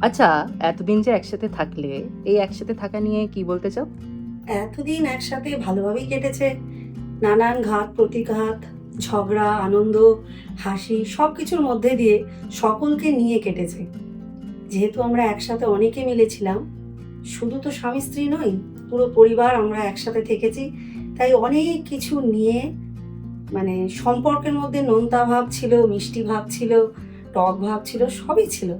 আচ্ছা, এতদিন যে একসাথে থাকলে, এই একসাথে থাকা নিয়ে কি বলতে চাও? এতদিন একসাথে ভালোভাবেই কেটেছে। নানান ঘাত প্রতিঘাত, ঝগড়া, আনন্দ, হাসি সবকিছুর মধ্যে দিয়ে সকলকে নিয়ে কেটেছে। যেহেতু আমরা একসাথে অনেকে মিলেছিলাম, শুধু তো স্বামী-স্ত্রী নই, পুরো পরিবার আমরা একসাথে থেকেছি। তাই অনেক কিছু নিয়ে মানে সম্পর্কের মধ্যে নোনতা ভাব ছিল, মিষ্টি ভাব ছিল, টক ভাব ছিল, সবই ছিল।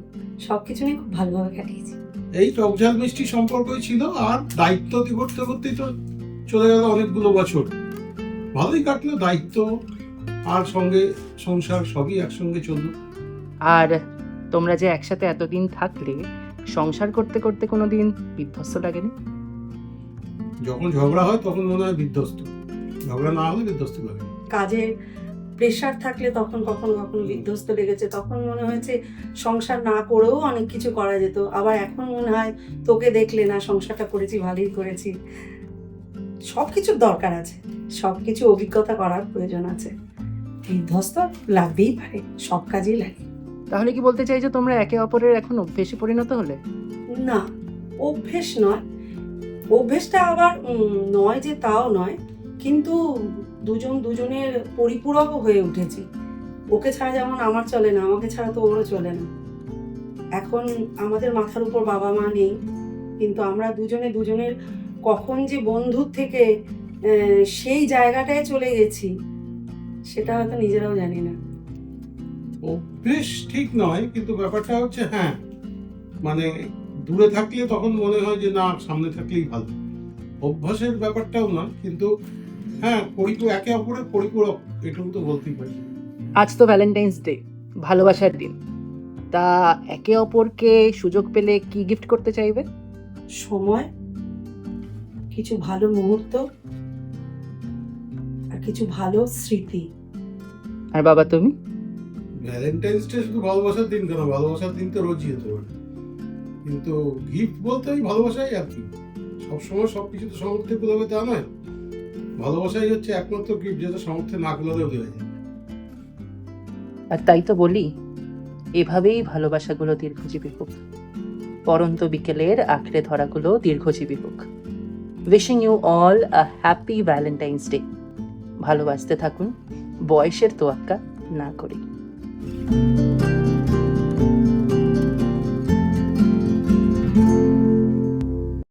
সবকিছু নিয়ে খুব ভালোভাবে কাটিয়েছি। এই টকঝাল মিষ্টি সম্পর্কই ছিল, আর দায়িত্ব করতে করতেই তো চলে গেল অনেকগুলো বছর। ভালোই কাটলো দায়িত্ব আর সঙ্গে সংসার সবই একসঙ্গে চললো। আর তোমরা যে একসাথে এতদিন থাকলে, সংসার করতে করতে কোনোদিন বিধ্বস্ত লাগেনি? যখন ঝগড়া হয় তখন মনে হয় বিধ্বস্ত, ঝগড়া না হলে বিধ্বস্ত লাগে না। কাজের প্রেশার থাকলে তখন কখনো কখনো বিধ্বস্ত লেগেছে, তখন মনে হয়েছে সংসার না করেও অনেক কিছু করা যেত। আবার এখন মনে হয় তোকে দেখলে না সংসারটা করেছি, ভালোই করেছি। সব কিছুর দরকার আছে, সব কিছু অভিজ্ঞতা করার প্রয়োজন আছে। বিধ্বস্ত লাগতেই পারে, সব কাজেই লাগে। তাহলে কি বলতে চাই যে তোমরা একে অপরের এখন অভ্যেসে পরিণত হলে? না, অভ্যেস নয়। অভ্যেসটা আবার নয় যে তাও নয়, কিন্তু দুজন দুজনের পরিপূরকও হয়ে উঠেছি। ওকে ছাড়া যেমন আমার চলে না, আমাকে ছাড়া তো ওরও চলে না। এখন আমাদের মাথার উপর বাবা মা নেই, কিন্তু আমরা দুজনে দুজনের কখন যে বন্ধুর থেকে সেই জায়গাটায় চলে গেছি, সেটা হয়তো নিজেরাও জানি না। অভ্যেস ঠিক নয়, কিন্তু ব্যাপারটা হচ্ছে হ্যাঁ, মানে দূরে থাকলে তখন মনে হয় যে না, সামনে থাকলেই ভালো। অভ্যাসের ব্যাপারটাও নয়, কিন্তু হ্যাঁ একে অপরের পরিপূরক, এটুকু তো বলতেই পারি। আজ তো ভ্যালেন্টাইন্স ডে, ভালোবাসার দিন। তা একে অপরকে সুযোগ পেলে কি গিফট করতে চাইবে? সময়, কিছু ভালো মুহূর্ত, আর কিছু ভালো স্মৃতি। আর বাবা তুমি? ভ্যালেন্টাইন্স ডে শুধু ভালোবাসার দিন কেন, ভালোবাসার দিন তো রোজই হতে পারে, কিন্তু গিফট বলতে ওই ভালোবাসাই আর কি। সবসময় সবকিছু তো সামর্থ্যে কুলাবে তা নয়। ভালোবাসাই হচ্ছে একমাত্র গিফট যেটা সামর্থ্যে না কুলালেও দেওয়া যায়। আর তাই তো বলি, এভাবেই ভালোবাসাগুলো দীর্ঘজীবী হোক, পরন্ত বিকেলের আঁকড়ে ধরাগুলো দীর্ঘজীবী হোক। Wishing you all a happy Valentine's day. ভালোবাসতে থাকুন, বয়সের তোয়াক্কা না করে।